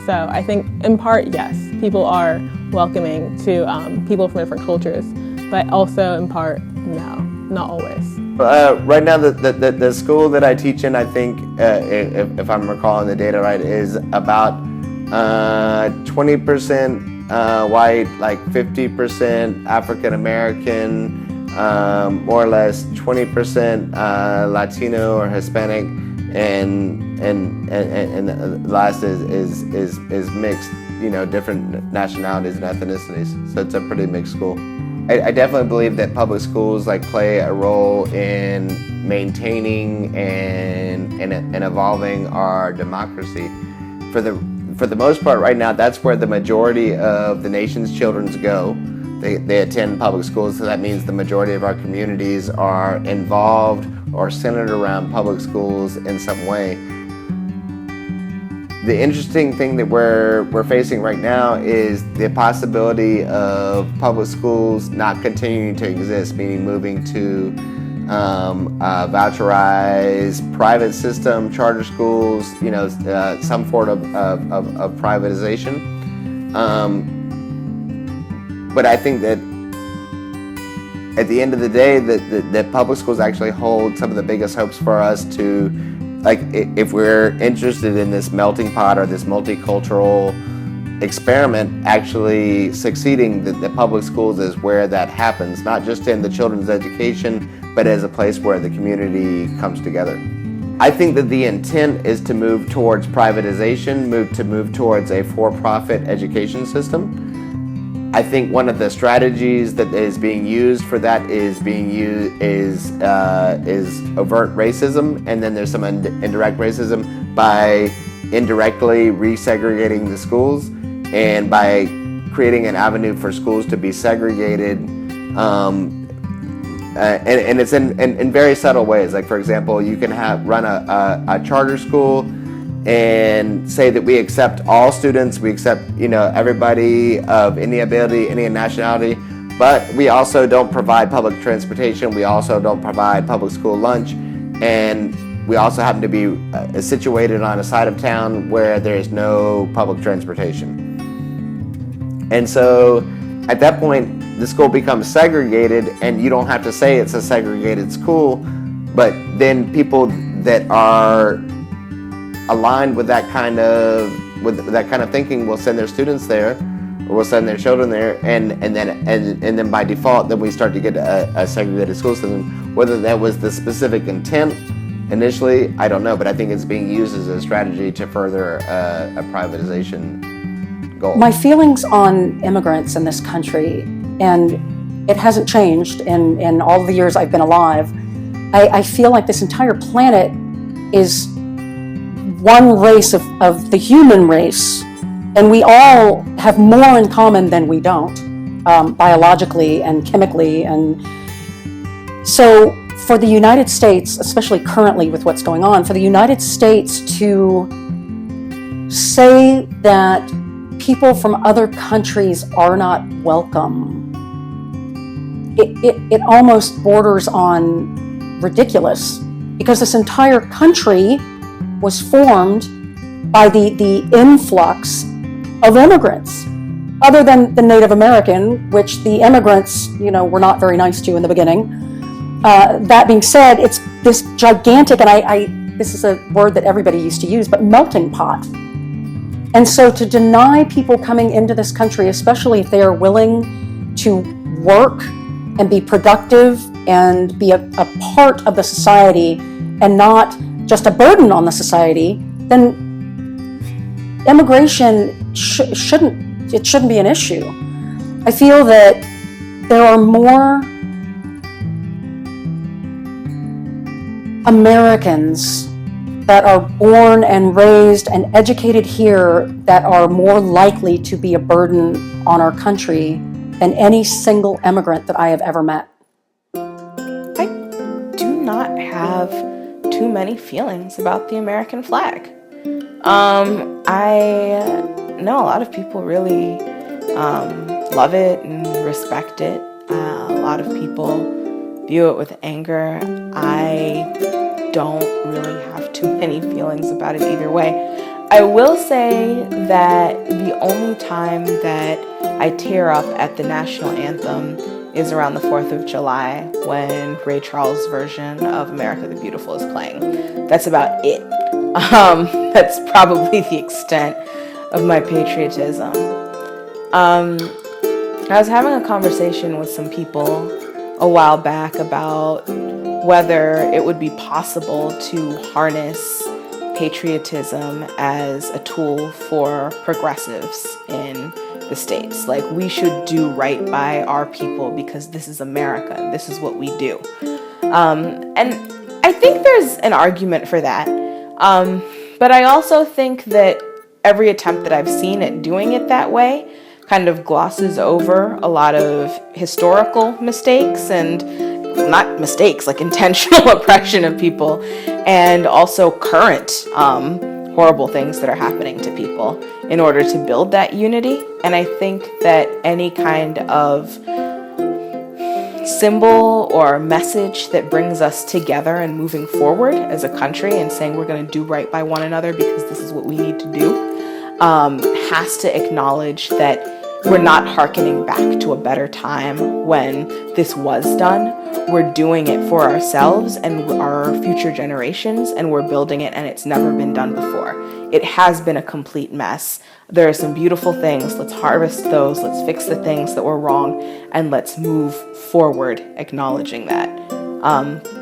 So I think in part, yes, people are welcoming to people from different cultures, but also in part, no, not always. Right now, the school that I teach in, I think, if I'm recalling the data right, is about 20% white, like 50% African American, more or less 20% Latino or Hispanic, and the last is mixed, different nationalities and ethnicities. So it's a pretty mixed school. I definitely believe that public schools play a role in maintaining and evolving our democracy. For the most part, right now, that's where the majority of the nation's children go. They attend public schools, so that means the majority of our communities are involved or centered around public schools in some way. The interesting thing that we're facing right now is the possibility of public schools not continuing to exist, meaning moving to voucherized private system, charter schools, some form of privatization. But I think that at the end of the day, that public schools actually hold some of the biggest hopes for us to, if we're interested in this melting pot or this multicultural experiment actually succeeding, that public schools is where that happens, not just in the children's education, but as a place where the community comes together. I think that the intent is to move towards privatization, move towards a for-profit education system. I think one of the strategies that is being used for that is overt racism, and then there's some indirect racism by indirectly resegregating the schools and by creating an avenue for schools to be segregated, and it's in very subtle ways. Like, for example, you can run a charter school and say that we accept all students, we accept everybody of any ability, any nationality, but we also don't provide public transportation, we also don't provide public school lunch, and we also happen to be situated on a side of town where there's no public transportation. And so at that point, the school becomes segregated, and you don't have to say it's a segregated school, but then people that are aligned with that kind of thinking will send their students there, or will send their children there, and then by default, then we start to get a segregated school system. Whether that was the specific intent initially, I don't know, but I think it's being used as a strategy to further a privatization goal. My feelings on immigrants in this country, and it hasn't changed in all the years I've been alive, I feel like this entire planet is one race of the human race, and we all have more in common than we don't, biologically and chemically. And so for the United States, especially currently with what's going on, for the United States to say that people from other countries are not welcome, it almost borders on ridiculous, because this entire country was formed by the influx of immigrants, other than the Native American, which the immigrants, were not very nice to in the beginning. That being said, it's this gigantic, and this is a word that everybody used to use, but melting pot. And so to deny people coming into this country, especially if they are willing to work and be productive and be a part of the society and not just a burden on the society, then immigration shouldn't be an issue. I feel that there are more Americans that are born and raised and educated here that are more likely to be a burden on our country than any single immigrant that I have ever met. I do not have too many feelings about the American flag. I know a lot of people really love it and respect it. A lot of people view it with anger. I don't really have too many feelings about it either way. I will say that the only time that I tear up at the national anthem is around the 4th of July when Ray Charles' version of America the Beautiful is playing. That's about it. That's probably the extent of my patriotism. I was having a conversation with some people a while back about whether it would be possible to harness patriotism as a tool for progressives in the States. Like, we should do right by our people because this is America and this is what we do. And I think there's an argument for that. But I also think that every attempt that I've seen at doing it that way kind of glosses over a lot of historical mistakes, and not mistakes, like intentional oppression of people, and also current horrible things that are happening to people in order to build that unity. And I think that any kind of symbol or message that brings us together and moving forward as a country and saying we're going to do right by one another because this is what we need to do, has to acknowledge that we're not hearkening back to a better time when this was done. We're doing it for ourselves and our future generations, and we're building it, and it's never been done before. It has been a complete mess. There are some beautiful things. Let's harvest those. Let's fix the things that were wrong, and let's move forward acknowledging that.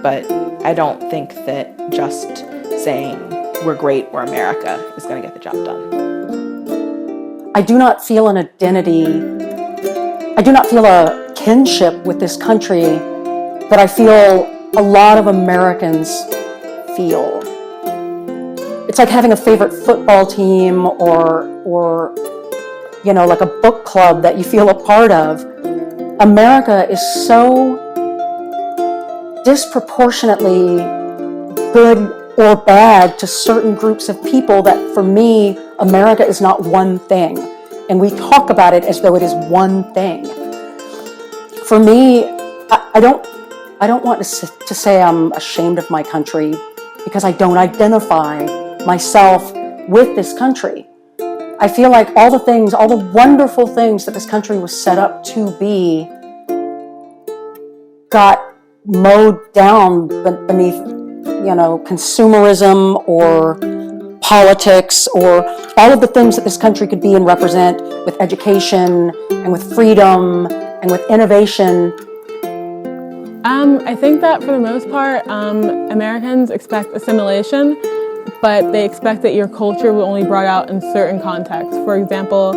But I don't think that just saying we're great, we're America is going to get the job done. I do not feel an identity, I do not feel a kinship with this country that I feel a lot of Americans feel. It's like having a favorite football team or you know, like a book club that you feel a part of. America is so disproportionately good or bad to certain groups of people that for me, America is not one thing. And we talk about it as though it is one thing. For me, I don't want to say I'm ashamed of my country because I don't identify myself with this country. I feel like all the things, all the wonderful things that this country was set up to be got mowed down beneath, you know, consumerism or politics or all of the things that this country could be and represent with education and with freedom and with innovation. I think that for the most part, Americans expect assimilation, but they expect that your culture will only be brought out in certain contexts. For example,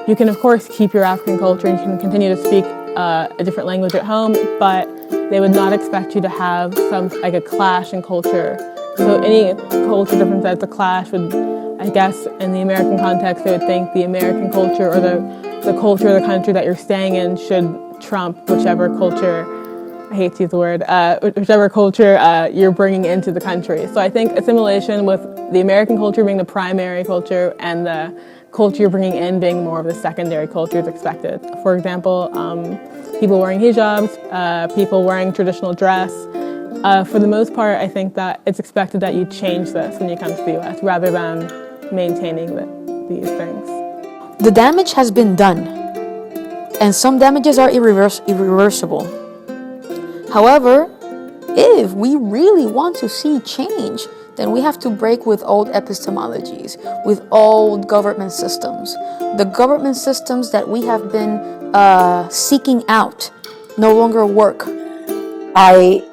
you can of course keep your African culture and you can continue to speak a different language at home, but they would not expect you to have some like a clash in culture. So any culture difference that's a clash would, I guess, in the American context, they would think the American culture or the culture of the country that you're staying in should trump whichever culture, I hate to use the word, whichever culture you're bringing into the country. So I think assimilation with the American culture being the primary culture and the culture you're bringing in being more of the secondary culture is expected. For example, people wearing hijabs, people wearing traditional dress. For the most part, I think that it's expected that you change this when you come to the U.S. rather than maintaining these things. The damage has been done, and some damages are irreversible. However, if we really want to see change, then we have to break with old epistemologies, with old government systems. The government systems that we have been seeking out no longer work. I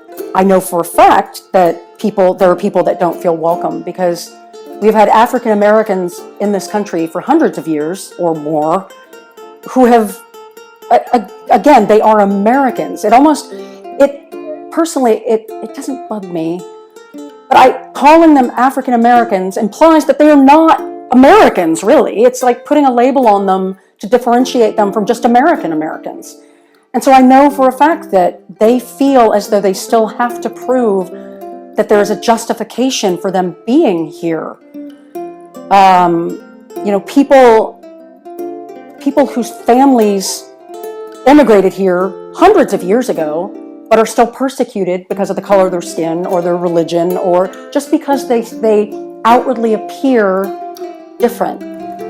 know for a fact that there are people that don't feel welcome because we've had African Americans in this country for hundreds of years or more who have, again, they are Americans. It doesn't bug me, but calling them African Americans implies that they are not Americans, really. It's like putting a label on them to differentiate them from just American Americans. And so I know for a fact that they feel as though they still have to prove that there is a justification for them being here. You know, people whose families immigrated here hundreds of years ago, but are still persecuted because of the color of their skin or their religion or just because they outwardly appear different.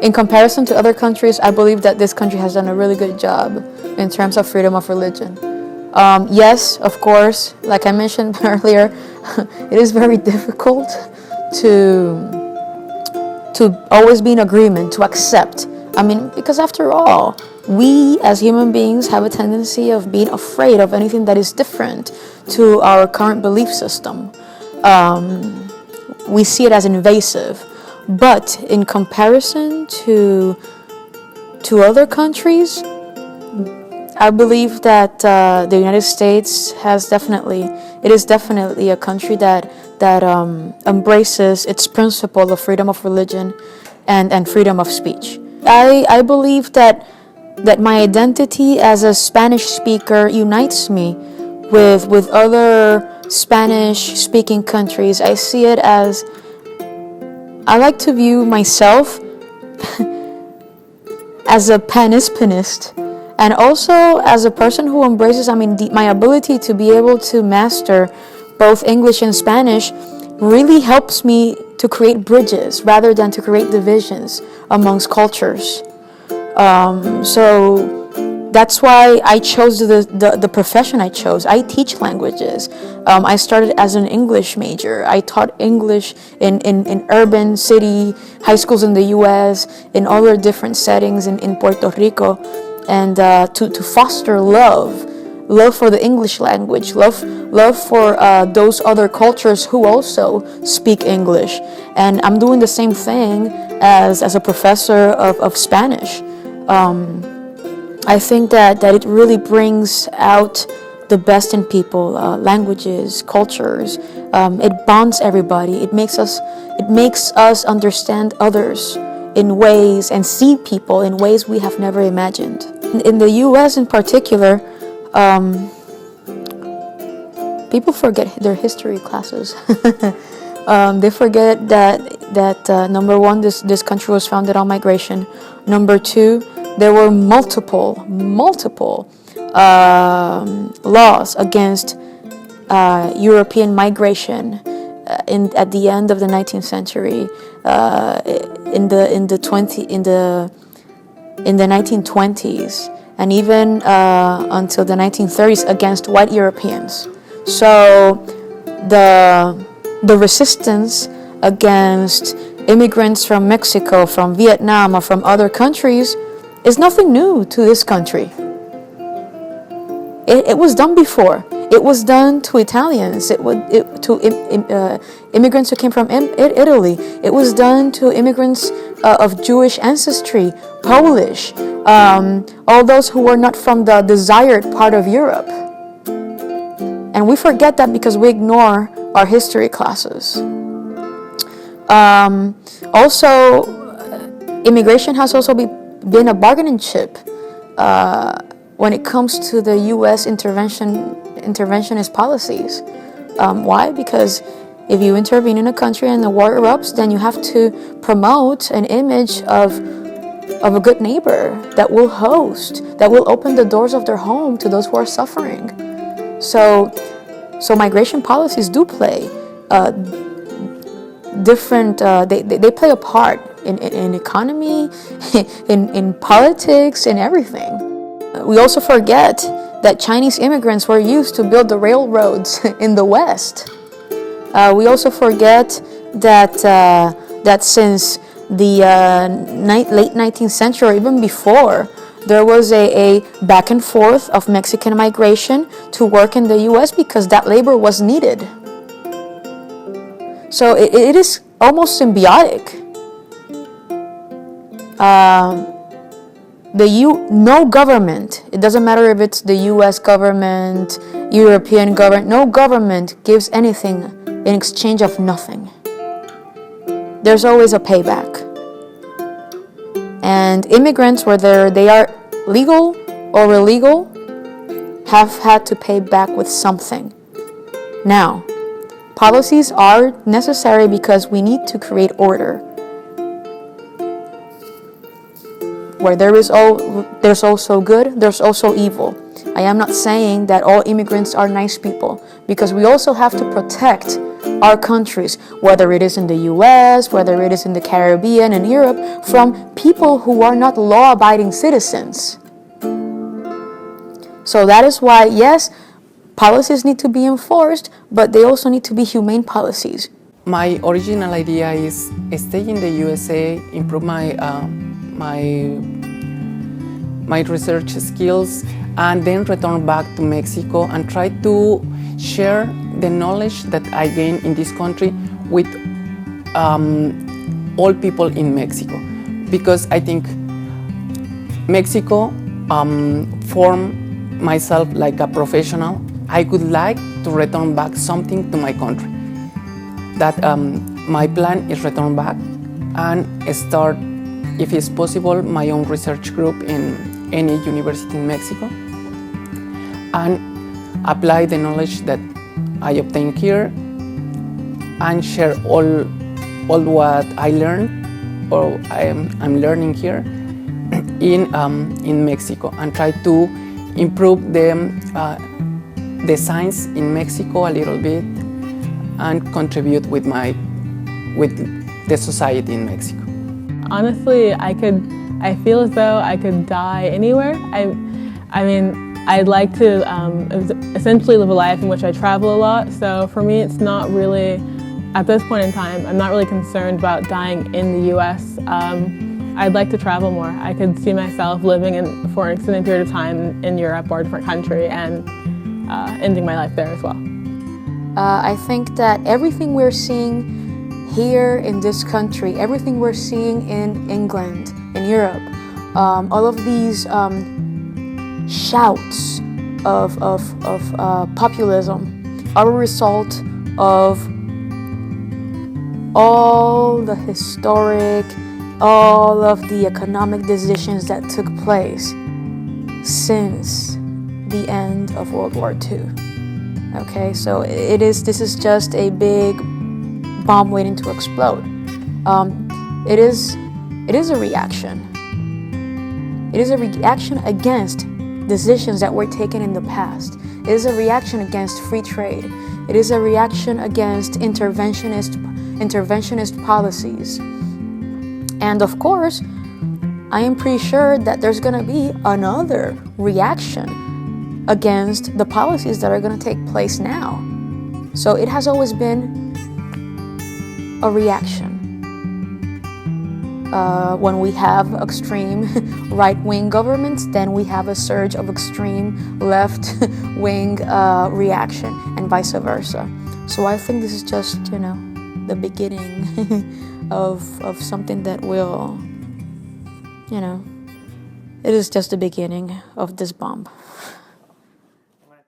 In comparison to other countries, I believe that this country has done a really good job in terms of freedom of religion. Yes, of course, like I mentioned earlier, it is very difficult to always be in agreement, to accept. I mean, because after all, we as human beings have a tendency of being afraid of anything that is different to our current belief system. We see it as invasive. But in comparison to other countries, I believe that the United States is definitely a country that embraces its principle of freedom of religion and freedom of speech. I believe that my identity as a Spanish speaker unites me with other Spanish-speaking countries. I see it as, I like to view myself as a Pan-Hispanist and also as a person who embraces, my ability to be able to master both English and Spanish really helps me to create bridges rather than to create divisions amongst cultures. So that's why I chose the profession I chose. I teach languages. I started as an English major. I taught English in urban city high schools in the U.S., in other different settings in Puerto Rico, and to foster love for the English language, love for those other cultures who also speak English. And I'm doing the same thing as a professor of Spanish. I think that it really brings out the best in people, languages, cultures. It bonds everybody. It makes us understand others in ways and see people in ways we have never imagined. In the U.S. in particular, people forget their history classes. They forget that number one, this country was founded on migration. Number two, there were multiple laws against European migration at the end of the 19th century, in the 1920s, and even until the 1930s against white Europeans. So the resistance against immigrants from Mexico, from Vietnam, or from other countries is nothing new to this country. It was done before. It was done to Italians. To immigrants who came from Italy. It was done to immigrants of Jewish ancestry, Polish, all those who were not from the desired part of Europe. And we forget that because we ignore our history classes. Also, immigration has also been a bargaining chip when it comes to the U.S. interventionist policies. Why? Because if you intervene in a country and the war erupts, then you have to promote an image of a good neighbor that will host, that will open the doors of their home to those who are suffering. So migration policies do play different. They play a part in economy, in politics, in everything. We also forget that Chinese immigrants were used to build the railroads in the West. We also forget that since the late 19th century, or even before, there was a back and forth of Mexican migration to work in the U.S. because that labor was needed. So it is almost symbiotic. No government, it doesn't matter if it's the U.S. government, European government, no government gives anything in exchange of nothing. There's always a payback. And immigrants, whether they are legal or illegal, have had to pay back with something. Now, policies are necessary because we need to create order. Where there's also good, there's also evil. I am not saying that all immigrants are nice people, because we also have to protect our countries, whether it is in the US, whether it is in the Caribbean and Europe, from people who are not law-abiding citizens. So that is why, yes, policies need to be enforced, but they also need to be humane policies. My original idea is stay in the USA, improve my research skills, and then return back to Mexico and try to share the knowledge that I gain in this country with all people in Mexico, because I think Mexico formed myself like a professional. I would like to return back something to my country. That my plan is return back and start, if it's possible, my own research group in any university in Mexico, and apply the knowledge that I obtained here and share all what I learned or I'm learning here in Mexico, and try to improve the science in Mexico a little bit and contribute with the society in Mexico. Honestly, I could I feel as though I could die anywhere. I mean, I'd like to essentially live a life in which I travel a lot, so for me it's not really, at this point in time, I'm not really concerned about dying in the US. I'd like to travel more. I could see myself living for an extended period of time in Europe or a different country and ending my life there as well. I think that everything we're seeing here in this country, everything we're seeing in England, in Europe, all of these shouts of populism are a result of all the historic, all of the economic decisions that took place since the end of World War II. Okay, so this is just a big bomb waiting to explode. It is a reaction. It is a reaction against decisions that were taken in the past. It is a reaction against free trade. It is a reaction against interventionist policies. And of course, I am pretty sure that there's going to be another reaction against the policies that are going to take place now. So it has always been a reaction. When we have extreme right-wing governments, then we have a surge of extreme left-wing reaction, and vice versa. So I think this is just, the beginning of something that will, it is just the beginning of this bomb.